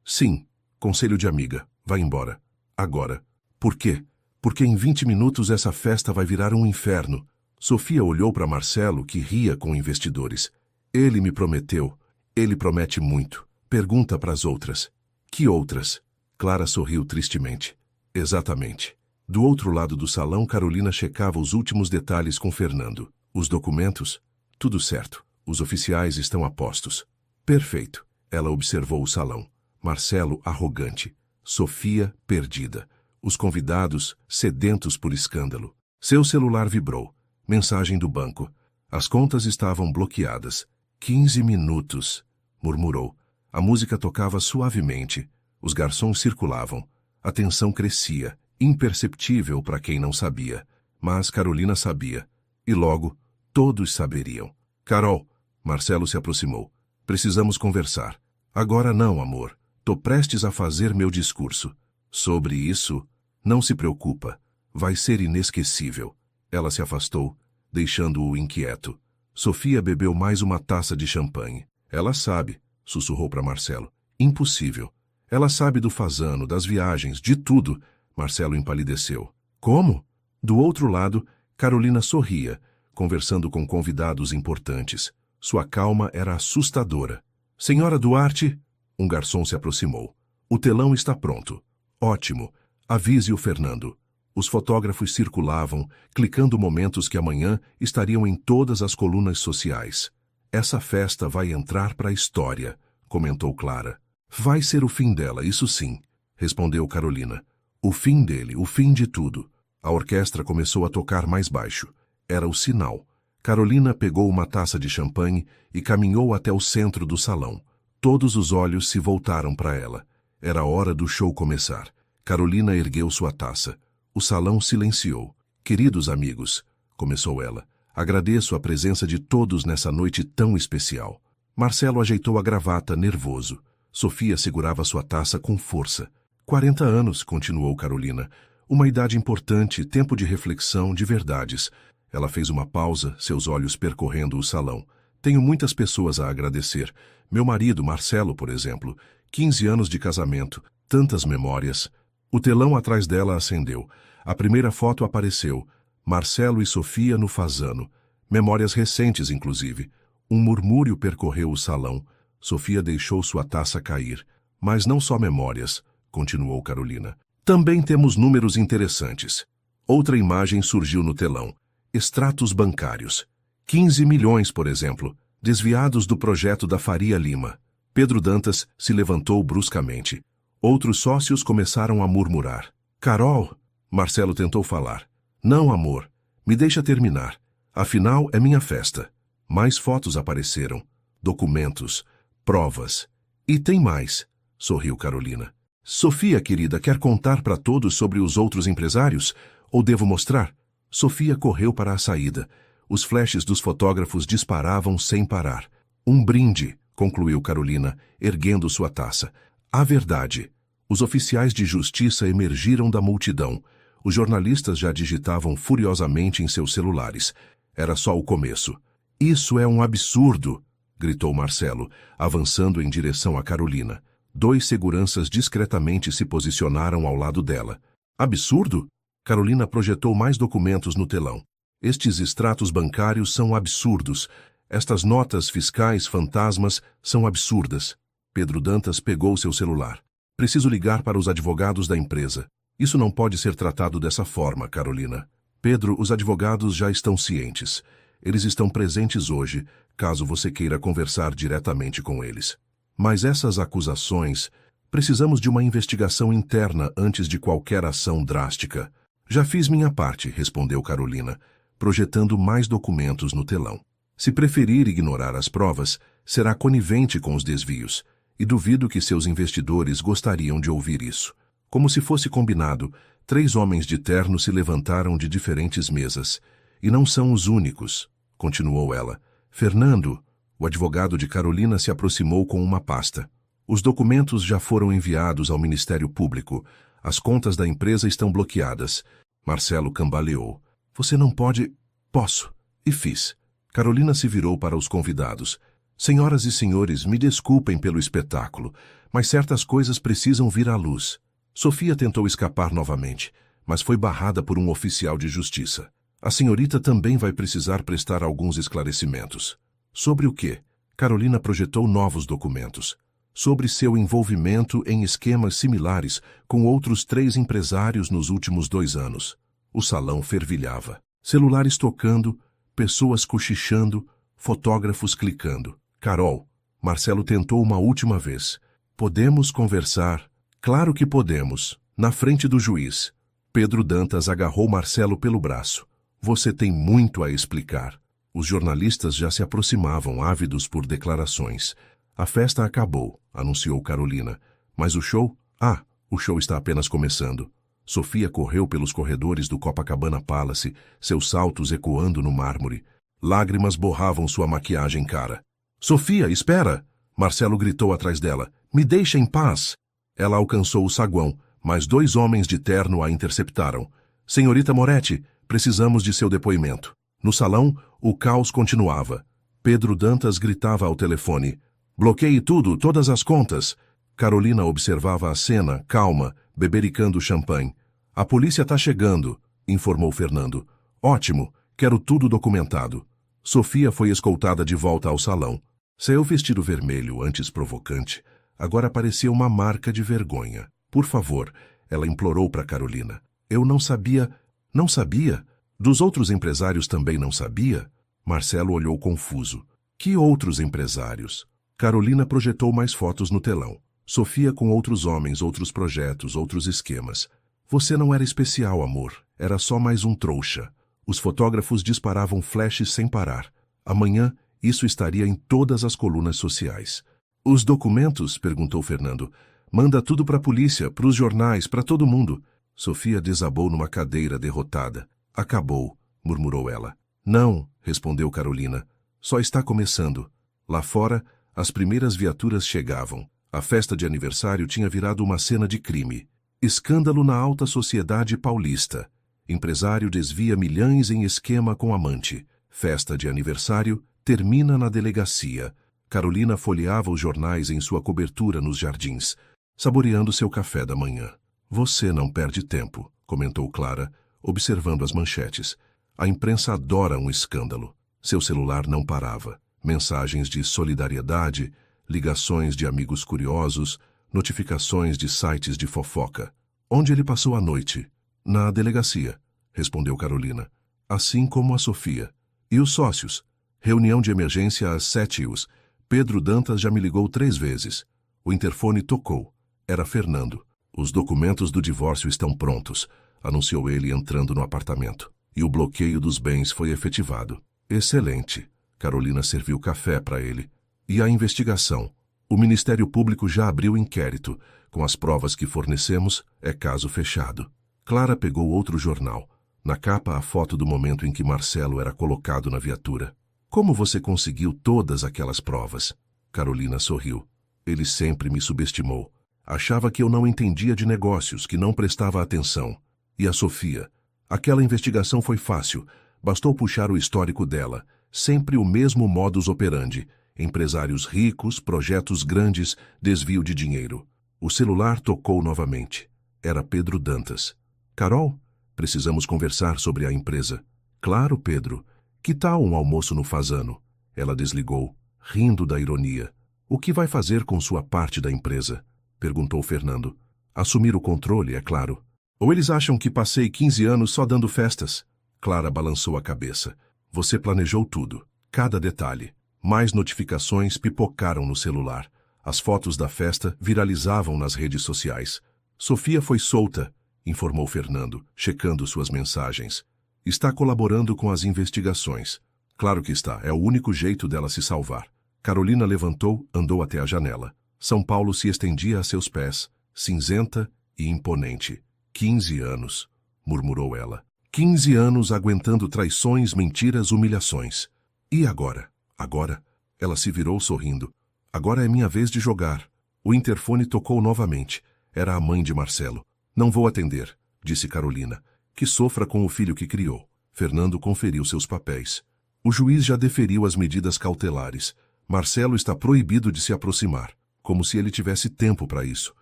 Sim. Conselho de amiga. Vai embora. Agora. Por quê? Porque em 20 minutos essa festa vai virar um inferno. Sofia olhou para Marcelo, que ria com investidores. Ele me prometeu. Ele promete muito. Pergunta para as outras. Que outras? Clara sorriu tristemente. Exatamente. Do outro lado do salão, Carolina checava os últimos detalhes com Fernando. Os documentos? Tudo certo. Os oficiais estão a postos. Perfeito. Ela observou o salão. Marcelo arrogante. Sofia perdida. Os convidados sedentos por escândalo. Seu celular vibrou. Mensagem do banco. As contas estavam bloqueadas. 15 minutos, murmurou. A música tocava suavemente. Os garçons circulavam. A tensão crescia, imperceptível para quem não sabia. Mas Carolina sabia. E logo, todos saberiam. Carol, Marcelo se aproximou. Precisamos conversar. Agora não, amor. Tô prestes a fazer meu discurso. Sobre isso, não se preocupa. Vai ser inesquecível. Ela se afastou, deixando-o inquieto. Sofia bebeu mais uma taça de champanhe. Ela sabe, sussurrou para Marcelo. Impossível. Ela sabe do fazano, das viagens, de tudo. Marcelo empalideceu. Como? Do outro lado, Carolina sorria, conversando com convidados importantes. Sua calma era assustadora. Senhora Duarte? Um garçom se aproximou. O telão está pronto. Ótimo. Avise o Fernando. Os fotógrafos circulavam, clicando momentos que amanhã estariam em todas as colunas sociais. Essa festa vai entrar para a história, comentou Clara. Vai ser o fim dela, isso sim, respondeu Carolina. O fim dele, o fim de tudo. A orquestra começou a tocar mais baixo. Era o sinal. Carolina pegou uma taça de champanhe e caminhou até o centro do salão. Todos os olhos se voltaram para ela. Era hora do show começar. Carolina ergueu sua taça. O salão silenciou. Queridos amigos, começou ela, agradeço a presença de todos nessa noite tão especial. Marcelo ajeitou a gravata, nervoso. Sofia segurava sua taça com força. 40 anos, continuou Carolina. Uma idade importante, tempo de reflexão, de verdades. Ela fez uma pausa, seus olhos percorrendo o salão. Tenho muitas pessoas a agradecer. Meu marido, Marcelo, por exemplo. 15 anos de casamento. Tantas memórias. O telão atrás dela acendeu. A primeira foto apareceu. Marcelo e Sofia no fazano. Memórias recentes, inclusive. Um murmúrio percorreu o salão. Sofia deixou sua taça cair. Mas não só memórias, continuou Carolina. Também temos números interessantes. Outra imagem surgiu no telão. Extratos bancários. 15 milhões, por exemplo, desviados do projeto da Faria Lima. Pedro Dantas se levantou bruscamente. Outros sócios começaram a murmurar. Carol, Marcelo tentou falar. Não, amor. Me deixa terminar. Afinal, é minha festa. Mais fotos apareceram. Documentos. Provas. E tem mais, sorriu Carolina. Sofia, querida, quer contar para todos sobre os outros empresários? Ou devo mostrar? Sofia correu para a saída. Os flashes dos fotógrafos disparavam sem parar. Um brinde, concluiu Carolina, erguendo sua taça. A verdade. Os oficiais de justiça emergiram da multidão. Os jornalistas já digitavam furiosamente em seus celulares. Era só o começo. Isso é um absurdo, gritou Marcelo, avançando em direção a Carolina. 2 seguranças discretamente se posicionaram ao lado dela. Absurdo? Carolina projetou mais documentos no telão. Estes extratos bancários são absurdos. Estas notas fiscais fantasmas são absurdas. Pedro Dantas pegou seu celular. Preciso ligar para os advogados da empresa. Isso não pode ser tratado dessa forma, Carolina. Pedro, os advogados já estão cientes. Eles estão presentes hoje, caso você queira conversar diretamente com eles. Mas essas acusações... Precisamos de uma investigação interna antes de qualquer ação drástica. Já fiz minha parte, respondeu Carolina, projetando mais documentos no telão. Se preferir ignorar as provas, será conivente com os desvios. E duvido que seus investidores gostariam de ouvir isso. Como se fosse combinado, 3 homens de terno se levantaram de diferentes mesas. E não são os únicos, continuou ela. Fernando, O advogado de Carolina se aproximou com uma pasta. Os documentos já foram enviados ao Ministério Público. As contas da empresa estão bloqueadas. Marcelo cambaleou. Você não pode... Posso. E fiz. Carolina se virou para os convidados. Senhoras e senhores, me desculpem pelo espetáculo, mas certas coisas precisam vir à luz. Sofia tentou escapar novamente, mas foi barrada por um oficial de justiça. A senhorita também vai precisar prestar alguns esclarecimentos. Sobre o quê? Carolina projetou novos documentos. Sobre seu envolvimento em esquemas similares com outros 3 empresários nos últimos 2 anos. O salão fervilhava. Celulares tocando, pessoas cochichando, fotógrafos clicando. Carol, Marcelo tentou uma última vez. Podemos conversar? Claro que podemos. Na frente do juiz. Pedro Dantas agarrou Marcelo pelo braço. Você tem muito a explicar. Os jornalistas já se aproximavam, ávidos por declarações. A festa acabou, anunciou Carolina. Mas o show? Ah, o show está apenas começando. Sofia correu pelos corredores do Copacabana Palace, seus saltos ecoando no mármore. Lágrimas borravam sua maquiagem cara. Sofia, espera! Marcelo gritou atrás dela. Me deixa em paz! Ela alcançou o saguão, mas 2 homens de terno a interceptaram. Senhorita Moretti, precisamos de seu depoimento. No salão, o caos continuava. Pedro Dantas gritava ao telefone. Bloqueie tudo, todas as contas. Carolina observava a cena, calma, bebericando champanhe. A polícia está chegando, informou Fernando. Ótimo, quero tudo documentado. Sofia foi escoltada de volta ao salão. Seu vestido vermelho, antes provocante, agora parecia uma marca de vergonha. Por favor, ela implorou para Carolina. Eu não sabia... Não sabia? Dos outros empresários também não sabia? Marcelo olhou confuso. Que outros empresários? Carolina projetou mais fotos no telão. Sofia com outros homens, outros projetos, outros esquemas. Você não era especial, amor. Era só mais um trouxa. Os fotógrafos disparavam flashes sem parar. Amanhã, isso estaria em todas as colunas sociais. Os documentos? Perguntou Fernando. Manda tudo para a polícia, para os jornais, para todo mundo. Sofia desabou numa cadeira derrotada. Acabou, murmurou ela. Não, respondeu Carolina. Só está começando. Lá fora, as primeiras viaturas chegavam. A festa de aniversário tinha virado uma cena de crime. Escândalo na alta sociedade paulista. Empresário desvia milhões em esquema com amante. Festa de aniversário termina na delegacia. Carolina folheava os jornais em sua cobertura nos jardins, saboreando seu café da manhã. Você não perde tempo, comentou Clara, observando as manchetes. A imprensa adora um escândalo. Seu celular não parava. Mensagens de solidariedade, ligações de amigos curiosos, notificações de sites de fofoca. Onde ele passou a noite? Na delegacia, respondeu Carolina. Assim como a Sofia. E os sócios? Reunião de emergência às 7h. Pedro Dantas já me ligou 3 vezes. O interfone tocou. Era Fernando. Os documentos do divórcio estão prontos, anunciou ele entrando no apartamento. E o bloqueio dos bens foi efetivado. Excelente. Carolina serviu café para ele. E a investigação? O Ministério Público já abriu inquérito. Com as provas que fornecemos, é caso fechado. Clara pegou outro jornal. Na capa, a foto do momento em que Marcelo era colocado na viatura. Como você conseguiu todas aquelas provas? Carolina sorriu. Ele sempre me subestimou. Achava que eu não entendia de negócios, que não prestava atenção. E a Sofia? Aquela investigação foi fácil. Bastou puxar o histórico dela. Sempre o mesmo modus operandi. Empresários ricos, projetos grandes, desvio de dinheiro. O celular tocou novamente. Era Pedro Dantas. Carol, precisamos conversar sobre a empresa. Claro, Pedro. Que tal um almoço no Fazano? Ela desligou, rindo da ironia. O que vai fazer com sua parte da empresa? Perguntou Fernando. Assumir o controle, é claro. Ou eles acham que passei 15 anos só dando festas? Clara balançou a cabeça. Você planejou tudo, cada detalhe. Mais notificações pipocaram no celular. As fotos da festa viralizavam nas redes sociais. Sofia foi solta, informou Fernando, checando suas mensagens. Está colaborando com as investigações. Claro que está, é o único jeito dela se salvar. Carolina levantou, andou até a janela. São Paulo se estendia a seus pés, cinzenta e imponente. 15 anos, murmurou ela. 15 anos aguentando traições, mentiras, humilhações. E agora? Agora, Ela se virou sorrindo. Agora é minha vez de jogar. O interfone tocou novamente. Era a mãe de Marcelo. Não vou atender, disse Carolina. Que sofra com o filho que criou. Fernando conferiu seus papéis. O juiz já deferiu as medidas cautelares. Marcelo está proibido de se aproximar. Como se ele tivesse tempo para isso.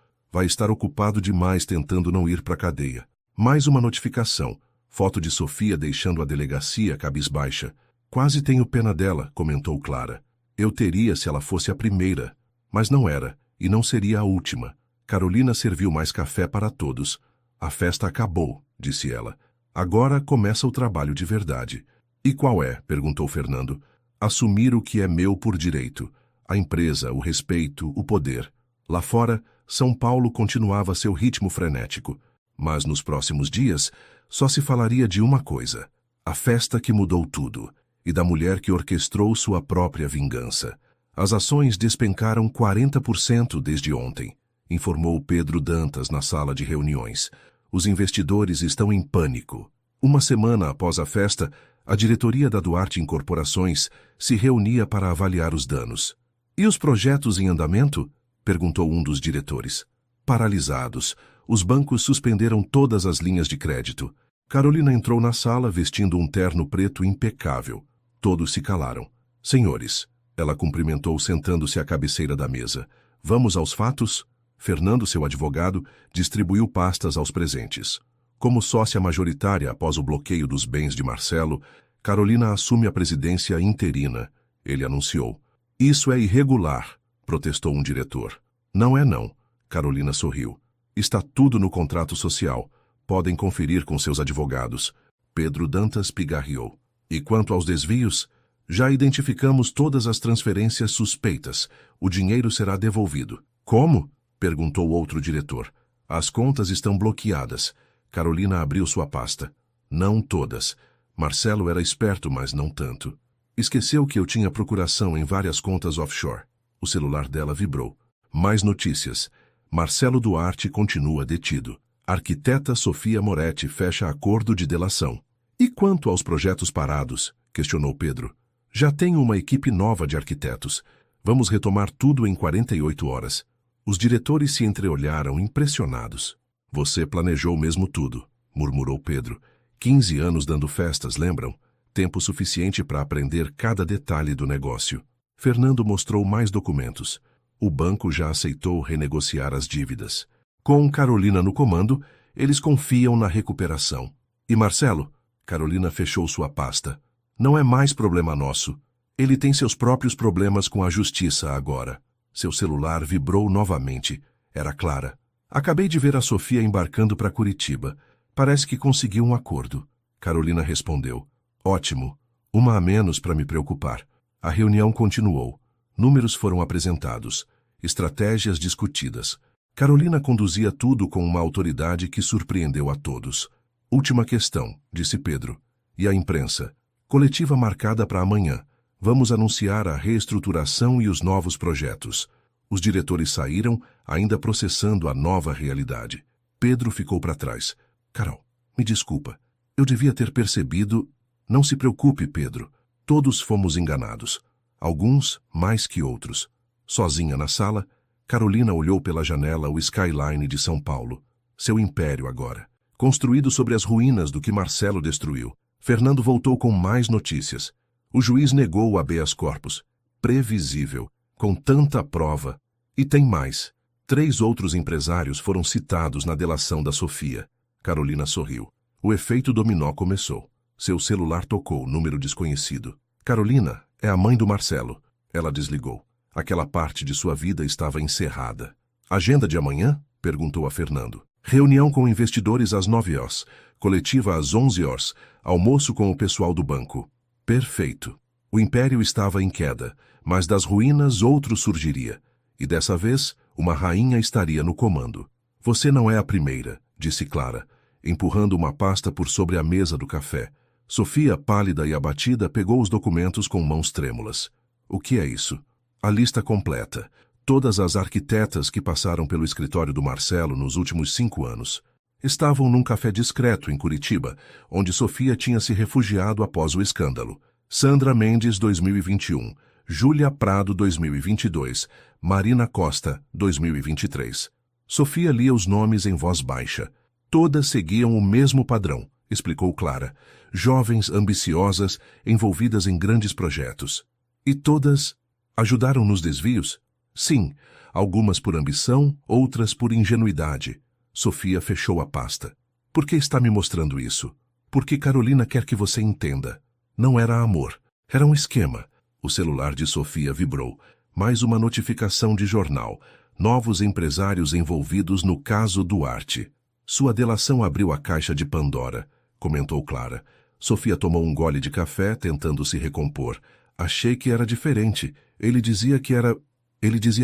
Vai estar ocupado demais tentando não ir para a cadeia. Mais uma notificação. Foto de Sofia deixando a delegacia cabisbaixa. Quase tenho pena dela, comentou Clara. Eu teria se ela fosse a primeira. Mas não era, e não seria a última. Carolina serviu mais café para todos. A festa acabou, disse ela. Agora começa o trabalho de verdade. E qual é? Perguntou Fernando. Assumir o que é meu por direito. A empresa, o respeito, o poder. Lá fora, São Paulo continuava seu ritmo frenético. Mas nos próximos dias, só se falaria de uma coisa. A festa que mudou tudo. E da mulher que orquestrou sua própria vingança. As ações despencaram 40% desde ontem, informou Pedro Dantas na sala de reuniões. Os investidores estão em pânico. Uma semana após a festa, a diretoria da Duarte Incorporações se reunia para avaliar os danos. E os projetos em andamento? Perguntou um dos diretores. Paralisados, os bancos suspenderam todas as linhas de crédito. Carolina entrou na sala vestindo um terno preto impecável. Todos se calaram. Senhores, ela cumprimentou sentando-se à cabeceira da mesa. Vamos aos fatos? Fernando, seu advogado, distribuiu pastas aos presentes. Como sócia majoritária após o bloqueio dos bens de Marcelo, Carolina assume a presidência interina. Ele anunciou. Isso é irregular, protestou um diretor. Não é não, Carolina sorriu. Está tudo no contrato social. Podem conferir com seus advogados. Pedro Dantas pigarreou. E quanto aos desvios, já identificamos todas as transferências suspeitas. O dinheiro será devolvido. Como? Perguntou outro diretor. As contas estão bloqueadas. Carolina abriu sua pasta. Não todas. Marcelo era esperto, mas não tanto. Esqueceu que eu tinha procuração em várias contas offshore. O celular dela vibrou. Mais notícias. Marcelo Duarte continua detido. Arquiteta Sofia Moretti fecha acordo de delação. E quanto aos projetos parados? Questionou Pedro. Já tenho uma equipe nova de arquitetos. Vamos retomar tudo em 48 horas. Os diretores se entreolharam impressionados. Você planejou mesmo tudo, murmurou Pedro. 15 anos dando festas, lembram? Tempo suficiente para aprender cada detalhe do negócio. Fernando mostrou mais documentos. O banco já aceitou renegociar as dívidas. Com Carolina no comando, eles confiam na recuperação. E Marcelo? Carolina fechou sua pasta. Não é mais problema nosso. Ele tem seus próprios problemas com a justiça agora. Seu celular vibrou novamente. Era Clara. Acabei de ver a Sofia embarcando para Curitiba. Parece que conseguiu um acordo. Carolina respondeu. Ótimo. Uma a menos para me preocupar. A reunião continuou. Números foram apresentados. Estratégias discutidas. Carolina conduzia tudo com uma autoridade que surpreendeu a todos. Última questão, disse Pedro. E a imprensa? Coletiva marcada para amanhã. Vamos anunciar a reestruturação e os novos projetos. Os diretores saíram, ainda processando a nova realidade. Pedro ficou para trás. Carol, me desculpa. Eu devia ter percebido... Não se preocupe, Pedro. Todos fomos enganados. Alguns mais que outros. Sozinha na sala, Carolina olhou pela janela o skyline de São Paulo. Seu império agora. Construído sobre as ruínas do que Marcelo destruiu. Fernando voltou com mais notícias. O juiz negou o habeas corpus. Previsível. Com tanta prova. E tem mais. 3 outros empresários foram citados na delação da Sofia. Carolina sorriu. O efeito dominó começou. Seu celular tocou, número desconhecido. Carolina, é a mãe do Marcelo. Ela desligou. Aquela parte de sua vida estava encerrada. Agenda de amanhã? Perguntou a Fernando. Reunião com investidores às 9 horas. Coletiva às 11 horas. Almoço com o pessoal do banco. Perfeito. O império estava em queda, mas das ruínas outro surgiria. E dessa vez, uma rainha estaria no comando. Você não é a primeira, disse Clara, empurrando uma pasta por sobre a mesa do café. Sofia, pálida e abatida, pegou os documentos com mãos trêmulas. O que é isso? A lista completa. Todas as arquitetas que passaram pelo escritório do Marcelo nos últimos 5 anos. Estavam num café discreto em Curitiba, onde Sofia tinha se refugiado após o escândalo. Sandra Mendes, 2021. Júlia Prado 2022, Marina Costa 2023. Sofia lia os nomes em voz baixa. Todas seguiam o mesmo padrão, explicou Clara. Jovens ambiciosas, envolvidas em grandes projetos. E todas ajudaram nos desvios? Sim, algumas por ambição, outras por ingenuidade. Sofia fechou a pasta. Por que está me mostrando isso? Porque Carolina quer que você entenda. Não era amor, era um esquema. O celular de Sofia vibrou. Mais uma notificação de jornal. Novos empresários envolvidos no caso Duarte. Sua delação abriu a caixa de Pandora, comentou Clara. Sofia tomou um gole de café, tentando se recompor. Achei que era diferente. Ele dizia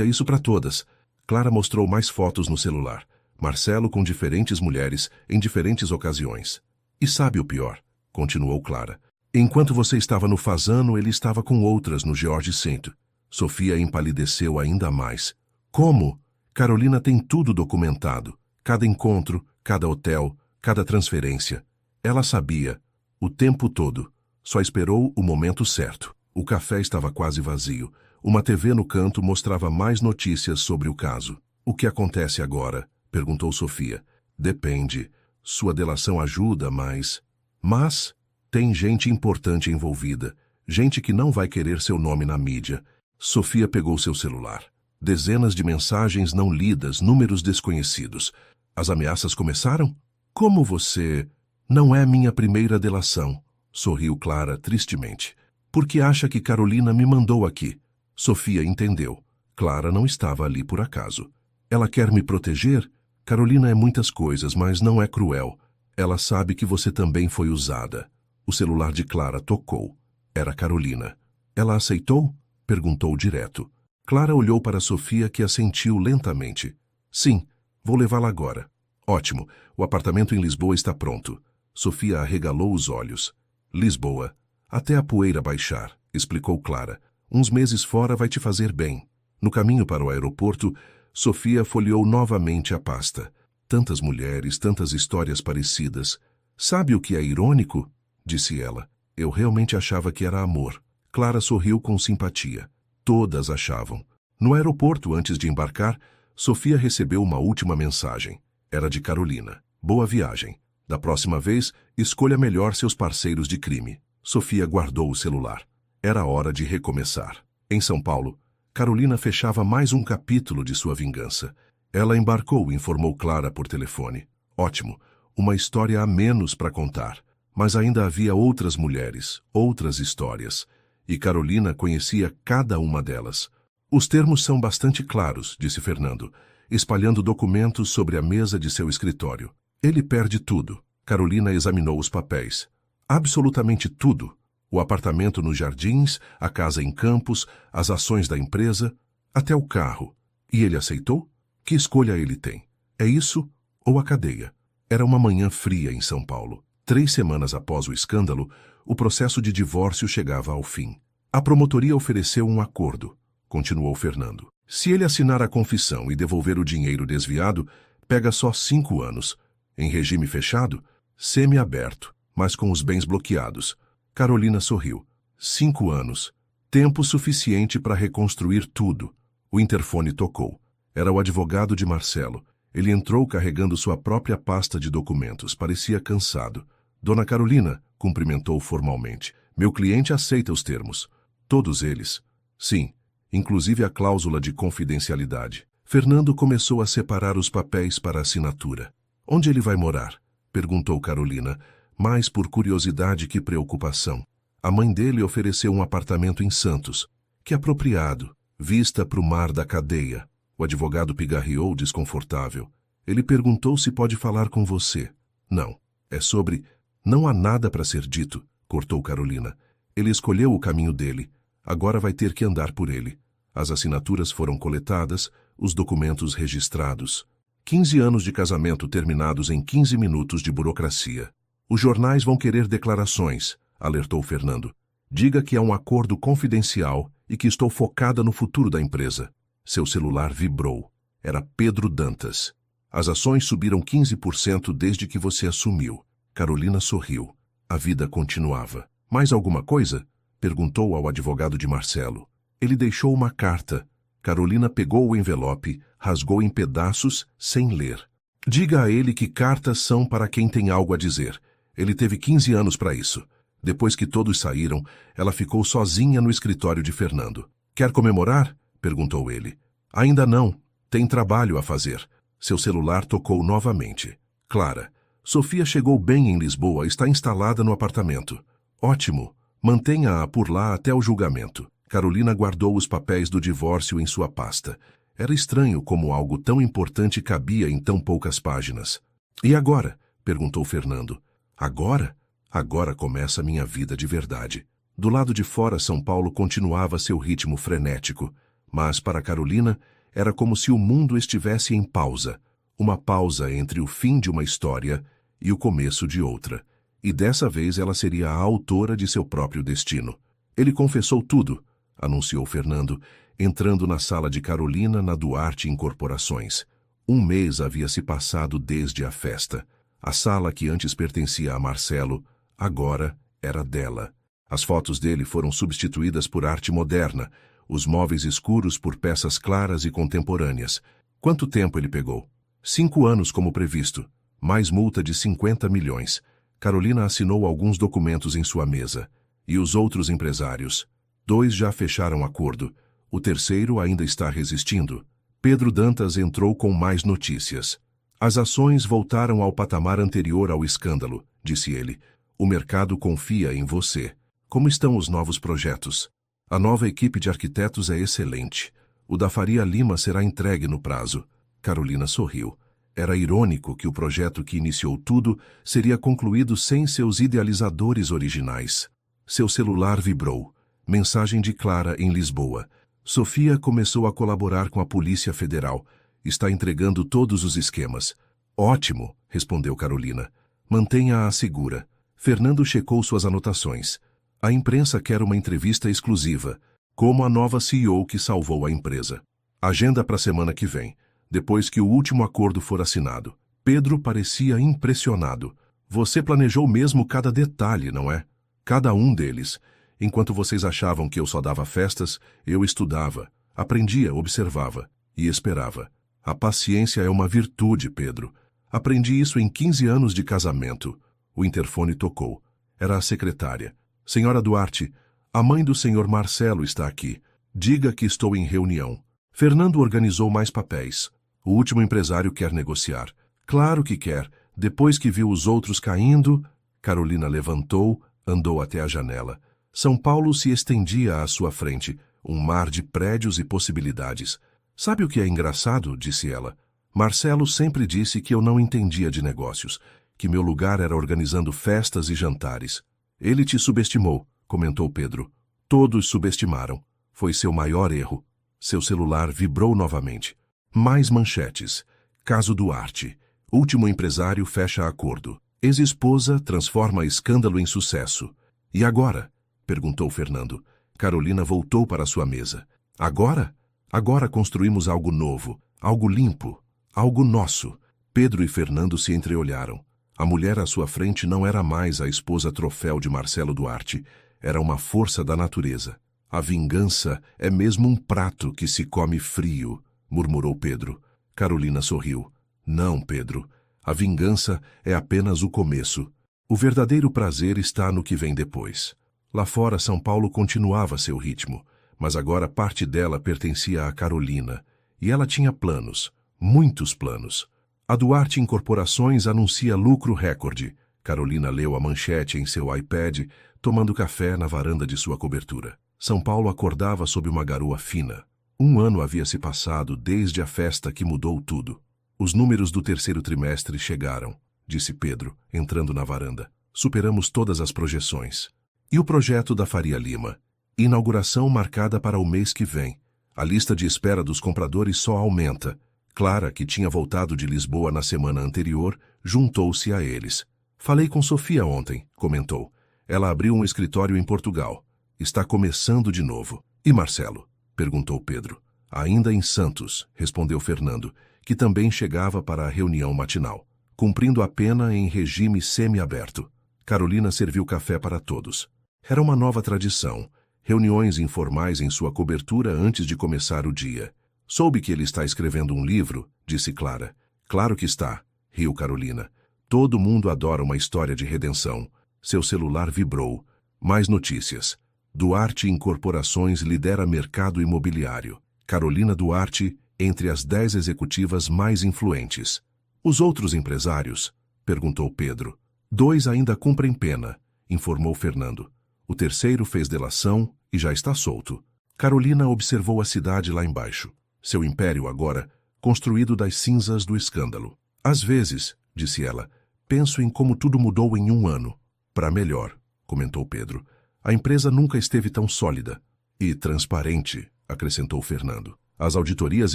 isso para todas. Clara mostrou mais fotos no celular. Marcelo com diferentes mulheres, em diferentes ocasiões. E sabe o pior? Continuou Clara. Enquanto você estava no Fasano, ele estava com outras no George Centro. Sofia empalideceu ainda mais. Como? Carolina tem tudo documentado. Cada encontro, cada hotel, cada transferência. Ela sabia. O tempo todo. Só esperou o momento certo. O café estava quase vazio. Uma TV no canto mostrava mais notícias sobre o caso. O que acontece agora? Perguntou Sofia. Depende. Sua delação ajuda, mas... Mas tem gente importante envolvida. Gente que não vai querer seu nome na mídia. Sofia pegou seu celular. Dezenas de mensagens não lidas, números desconhecidos. As ameaças começaram? Como você... Não é minha primeira delação, sorriu Clara tristemente. Porque acha que Carolina me mandou aqui. Sofia entendeu. Clara não estava ali por acaso. Ela quer me proteger? Carolina é muitas coisas, mas não é cruel. Ela sabe que você também foi usada. O celular de Clara tocou. Era Carolina. Ela aceitou? Perguntou direto. Clara olhou para Sofia, que assentiu lentamente. Sim, vou levá-la agora. Ótimo, o apartamento em Lisboa está pronto. Sofia arregalou os olhos. Lisboa. Até a poeira baixar, explicou Clara. Uns meses fora vai te fazer bem. No caminho para o aeroporto, Sofia folheou novamente a pasta. Tantas mulheres, tantas histórias parecidas. Sabe o que é irônico? Disse ela. Eu realmente achava que era amor. Clara sorriu com simpatia. Todas achavam. No aeroporto, antes de embarcar, Sofia recebeu uma última mensagem. Era de Carolina. Boa viagem. Da próxima vez, escolha melhor seus parceiros de crime. Sofia guardou o celular. Era hora de recomeçar. Em São Paulo, Carolina fechava mais um capítulo de sua vingança. Ela embarcou, informou Clara por telefone. Ótimo, uma história a menos para contar. Mas ainda havia outras mulheres, outras histórias. E Carolina conhecia cada uma delas. Os termos são bastante claros, disse Fernando, espalhando documentos sobre a mesa de seu escritório. Ele perde tudo. Carolina examinou os papéis. Absolutamente tudo. O apartamento nos Jardins, a casa em Campos, as ações da empresa, até o carro. E ele aceitou? Que escolha ele tem? É isso ou a cadeia? Era uma manhã fria em São Paulo. 3 semanas após o escândalo, o processo de divórcio chegava ao fim. A promotoria ofereceu um acordo, continuou Fernando. Se ele assinar a confissão e devolver o dinheiro desviado, pega só 5 anos. Em regime fechado, semi-aberto, mas com os bens bloqueados. Carolina sorriu. 5 anos. Tempo suficiente para reconstruir tudo. O interfone tocou. Era o advogado de Marcelo. Ele entrou carregando sua própria pasta de documentos. Parecia cansado. Dona Carolina, cumprimentou formalmente. Meu cliente aceita os termos. Todos eles? Sim, inclusive a cláusula de confidencialidade. Fernando começou a separar os papéis para assinatura. Onde ele vai morar? Perguntou Carolina, mais por curiosidade que preocupação. A mãe dele ofereceu um apartamento em Santos. Que apropriado. Vista para o mar da cadeia. O advogado pigarreou desconfortável. Ele perguntou se pode falar com você. Não. É sobre... Não há nada para ser dito, cortou Carolina. Ele escolheu o caminho dele. Agora vai ter que andar por ele. As assinaturas foram coletadas, os documentos registrados. 15 anos de casamento terminados em 15 minutos de burocracia. Os jornais vão querer declarações, alertou Fernando. Diga que é um acordo confidencial e que estou focada no futuro da empresa. Seu celular vibrou. Era Pedro Dantas. As ações subiram 15% desde que você assumiu. Carolina sorriu. A vida continuava. Mais alguma coisa? Perguntou ao advogado de Marcelo. Ele deixou uma carta. Carolina pegou o envelope, rasgou em pedaços, sem ler. Diga a ele que cartas são para quem tem algo a dizer. Ele teve 15 anos para isso. Depois que todos saíram, ela ficou sozinha no escritório de Fernando. Quer comemorar? Perguntou ele. Ainda não. Tem trabalho a fazer. Seu celular tocou novamente. Clara. Sofia chegou bem em Lisboa, está instalada no apartamento. Ótimo. Mantenha-a por lá até o julgamento. Carolina guardou os papéis do divórcio em sua pasta. Era estranho como algo tão importante cabia em tão poucas páginas. E agora? Perguntou Fernando. Agora? Agora começa minha vida de verdade. Do lado de fora, São Paulo continuava seu ritmo frenético. Mas, para Carolina, era como se o mundo estivesse em pausa. Uma pausa entre o fim de uma história e o começo de outra. E dessa vez ela seria a autora de seu próprio destino. Ele confessou tudo, anunciou Fernando, entrando na sala de Carolina na Duarte Incorporações. 1 mês havia se passado desde a festa. A sala que antes pertencia a Marcelo, agora era dela. As fotos dele foram substituídas por arte moderna, os móveis escuros por peças claras e contemporâneas. Quanto tempo ele pegou? 5 anos como previsto, mais multa de 50 milhões. Carolina assinou alguns documentos em sua mesa. E os outros empresários? 2 já fecharam acordo. O terceiro ainda está resistindo. Pedro Dantas entrou com mais notícias. As ações voltaram ao patamar anterior ao escândalo, disse ele. O mercado confia em você. Como estão os novos projetos? A nova equipe de arquitetos é excelente. O da Faria Lima será entregue no prazo. Carolina sorriu. Era irônico que o projeto que iniciou tudo seria concluído sem seus idealizadores originais. Seu celular vibrou. Mensagem de Clara em Lisboa. Sofia começou a colaborar com a Polícia Federal. Está entregando todos os esquemas. Ótimo, respondeu Carolina. Mantenha-a segura. Fernando checou suas anotações. A imprensa quer uma entrevista exclusiva, como a nova CEO que salvou a empresa. Agenda para a semana que vem, depois que o último acordo for assinado. Pedro parecia impressionado. Você planejou mesmo cada detalhe, não é? Cada um deles. Enquanto vocês achavam que eu só dava festas, eu estudava, aprendia, observava e esperava. A paciência é uma virtude, Pedro. Aprendi isso em 15 anos de casamento. O interfone tocou. Era a secretária. Senhora Duarte, a mãe do senhor Marcelo está aqui. Diga que estou em reunião. Fernando organizou mais papéis. O último empresário quer negociar. Claro que quer. Depois que viu os outros caindo, Carolina levantou, andou até a janela. São Paulo se estendia à sua frente, um mar de prédios e possibilidades. Sabe o que é engraçado? Disse ela. Marcelo sempre disse que eu não entendia de negócios, que meu lugar era organizando festas e jantares. Ele te subestimou, comentou Pedro. Todos subestimaram. Foi seu maior erro. Seu celular vibrou novamente. Mais manchetes. Caso Duarte. Último empresário fecha acordo. Ex-esposa transforma escândalo em sucesso. E agora? Perguntou Fernando. Carolina voltou para sua mesa. Agora? Agora construímos algo novo, algo limpo, algo nosso. Pedro e Fernando se entreolharam. A mulher à sua frente não era mais a esposa troféu de Marcelo Duarte. Era uma força da natureza. A vingança é mesmo um prato que se come frio, murmurou Pedro. Carolina sorriu. Não, Pedro. A vingança é apenas o começo. O verdadeiro prazer está no que vem depois. Lá fora, São Paulo continuava seu ritmo, mas agora parte dela pertencia a Carolina, e ela tinha planos, muitos planos. A Duarte Incorporações anuncia lucro recorde. Carolina leu a manchete em seu iPad, tomando café na varanda de sua cobertura. São Paulo acordava sob uma garoa fina. 1 ano havia se passado desde a festa que mudou tudo. Os números do terceiro trimestre chegaram, disse Pedro, entrando na varanda. Superamos todas as projeções. E o projeto da Faria Lima? Inauguração marcada para o mês que vem. A lista de espera dos compradores só aumenta. Clara, que tinha voltado de Lisboa na semana anterior, juntou-se a eles. Falei com Sofia ontem, comentou. Ela abriu um escritório em Portugal. Está começando de novo. E Marcelo? Perguntou Pedro. Ainda em Santos, respondeu Fernando, que também chegava para a reunião matinal, cumprindo a pena em regime semi-aberto. Carolina serviu café para todos. Era uma nova tradição. reuniões informais em sua cobertura antes de começar o dia. Soube que ele está escrevendo um livro, disse Clara. Claro que está, riu Carolina. Todo mundo adora uma história de redenção. Seu celular vibrou. Mais notícias. Duarte Incorporações lidera mercado imobiliário. Carolina Duarte, entre as 10 executivas mais influentes. Os outros empresários? Perguntou Pedro. 2 ainda cumprem pena, informou Fernando. O terceiro fez delação e já está solto. Carolina observou a cidade lá embaixo. Seu império agora, construído das cinzas do escândalo. Às vezes, disse ela, penso em como tudo mudou em 1 ano. Para melhor, comentou Pedro. A empresa nunca esteve tão sólida. E transparente, acrescentou Fernando. As auditorias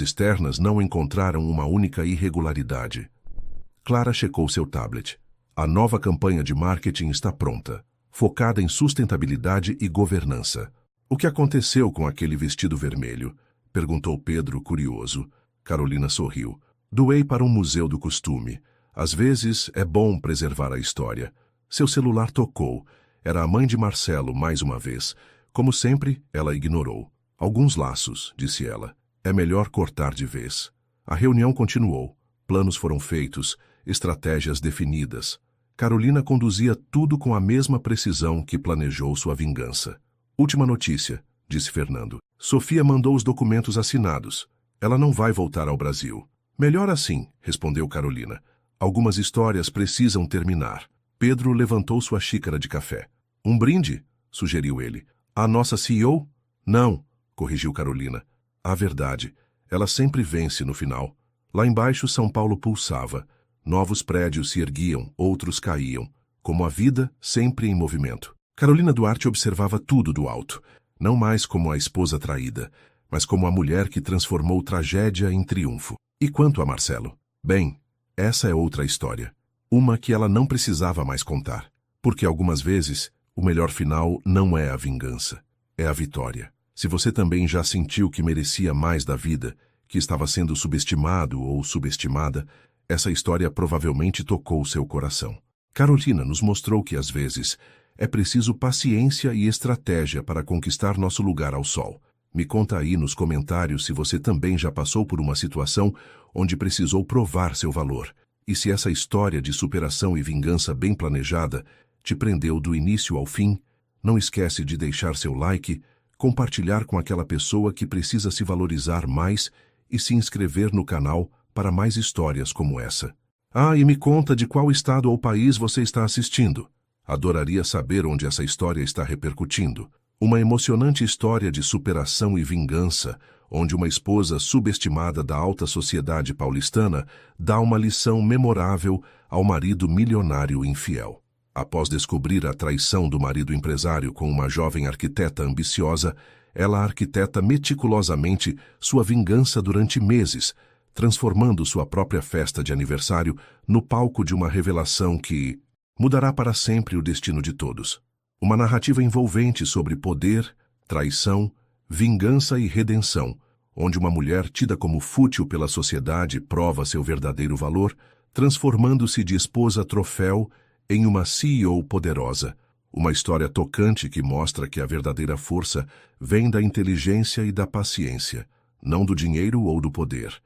externas não encontraram uma única irregularidade. Clara checou seu tablet. A nova campanha de marketing está pronta, focada em sustentabilidade e governança. O que aconteceu com aquele vestido vermelho? Perguntou Pedro, curioso. Carolina sorriu. Doei para um museu do costume. Às vezes é bom preservar a história. Seu celular tocou. Era a mãe de Marcelo, mais uma vez. Como sempre, ela ignorou. Alguns laços, disse ela. É melhor cortar de vez. A reunião continuou. Planos foram feitos, estratégias definidas. Carolina conduzia tudo com a mesma precisão que planejou sua vingança. Última notícia, disse Fernando. Sofia mandou os documentos assinados. Ela não vai voltar ao Brasil. Melhor assim, respondeu Carolina. Algumas histórias precisam terminar. Pedro levantou sua xícara de café. Um brinde? Sugeriu ele. A nossa CEO? Não, corrigiu Carolina. A verdade. Ela sempre vence no final. Lá embaixo, São Paulo pulsava. Novos prédios se erguiam, outros caíam. Como a vida, sempre em movimento. Carolina Duarte observava tudo do alto. Não mais como a esposa traída, mas como a mulher que transformou tragédia em triunfo. E quanto a Marcelo? Bem, essa é outra história. Uma que ela não precisava mais contar. Porque algumas vezes, o melhor final não é a vingança, é a vitória. Se você também já sentiu que merecia mais da vida, que estava sendo subestimado ou subestimada, essa história provavelmente tocou seu coração. Carolina nos mostrou que, às vezes, é preciso paciência e estratégia para conquistar nosso lugar ao sol. Me conta aí nos comentários se você também já passou por uma situação onde precisou provar seu valor. E se essa história de superação e vingança bem planejada te prendeu do início ao fim, não esquece de deixar seu like, compartilhar com aquela pessoa que precisa se valorizar mais e se inscrever no canal para mais histórias como essa. Ah, e me conta de qual estado ou país você está assistindo. Adoraria saber onde essa história está repercutindo. Uma emocionante história de superação e vingança, onde uma esposa subestimada da alta sociedade paulistana dá uma lição memorável ao marido milionário infiel. Após descobrir a traição do marido empresário com uma jovem arquiteta ambiciosa, ela arquiteta meticulosamente sua vingança durante meses, transformando sua própria festa de aniversário no palco de uma revelação que mudará para sempre o destino de todos. Uma narrativa envolvente sobre poder, traição, vingança e redenção, onde uma mulher tida como fútil pela sociedade prova seu verdadeiro valor, transformando-se de esposa troféu em uma CEO poderosa. Uma história tocante que mostra que a verdadeira força vem da inteligência e da paciência, não do dinheiro ou do poder.